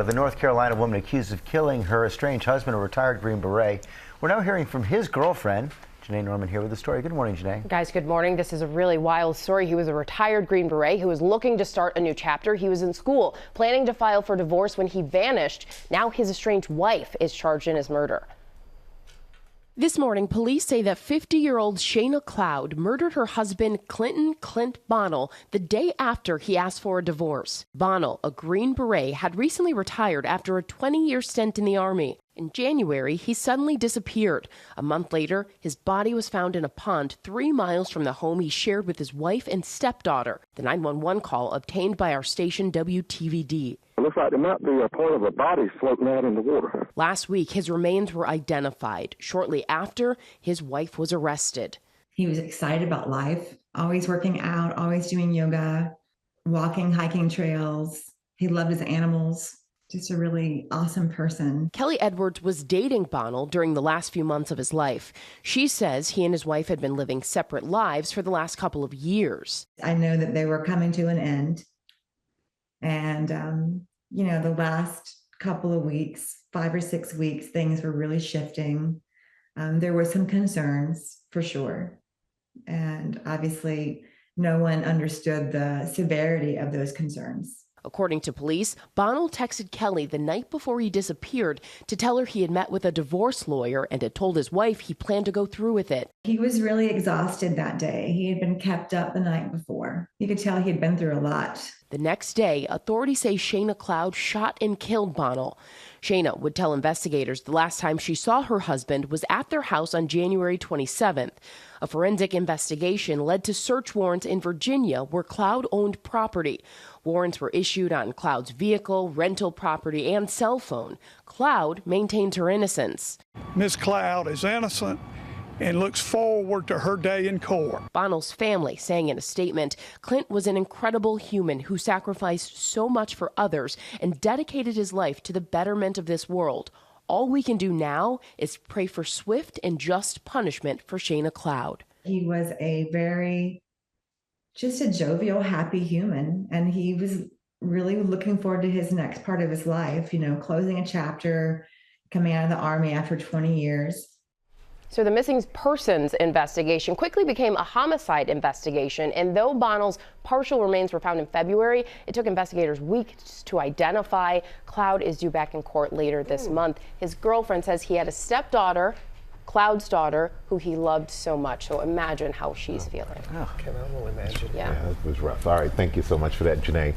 The North Carolina woman accused of killing her estranged husband, a retired Green Beret. We're now hearing from his girlfriend. Janae Norman here with the story. Good morning, Janae. Guys, good morning. This is a really wild story. He was a retired Green Beret who was looking to start a new chapter. He was in school, planning to file for divorce when he vanished. Now his estranged wife is charged in his murder. This morning, police say that 50-year-old Shana Cloud murdered her husband, Clint Bonnell, the day after he asked for a divorce. Bonnell, a Green Beret, had recently retired after a 20-year stint in the Army. In January, he suddenly disappeared. A month later, his body was found in a pond 3 miles from the home he shared with his wife and stepdaughter. The 911 call obtained by our station WTVD. It looks like there might be a part of a body floating out in the water. Last week, his remains were identified. Shortly after, his wife was arrested. He was excited about life, always working out, always doing yoga, walking, hiking trails. He loved his animals. Just a really awesome person. Kelly Edwards was dating Bonnell during the last few months of his life. She says he and his wife had been living separate lives for the last couple of years. I know that they were coming to an end. And, the last couple of weeks, 5 or 6 weeks, things were really shifting. There were some concerns for sure. And obviously, no one understood the severity of those concerns. According to police, Bonnell texted Kelly the night before he disappeared to tell her he had met with a divorce lawyer and had told his wife he planned to go through with it. He was really exhausted that day. He had been kept up the night before. You could tell he had been through a lot. The next day, authorities say Shana Cloud shot and killed Bonnell. Shana would tell investigators the last time she saw her husband was at their house on January 27th. A forensic investigation led to search warrants in Virginia where Cloud owned property. Warrants were issued on Cloud's vehicle, rental property, and cell phone. Cloud maintains her innocence. Miss Cloud is innocent and looks forward to her day in court. Bonnell's family saying in a statement, Clint was an incredible human who sacrificed so much for others and dedicated his life to the betterment of this world. All we can do now is pray for swift and just punishment for Shana Cloud. He was just a jovial, happy human, and he was really looking forward to his next part of his life, closing a chapter, coming out of the Army after 20 years. So the missing persons investigation quickly became a homicide investigation, and though Bonnell's partial remains were found in February, it took investigators weeks to identify. Cloud is due back in court later this month. His girlfriend says he had a stepdaughter, Cloud's daughter, who he loved so much. So imagine how she's feeling. Can I only imagine? Yeah. It was rough. All right, thank you so much for that, Janae.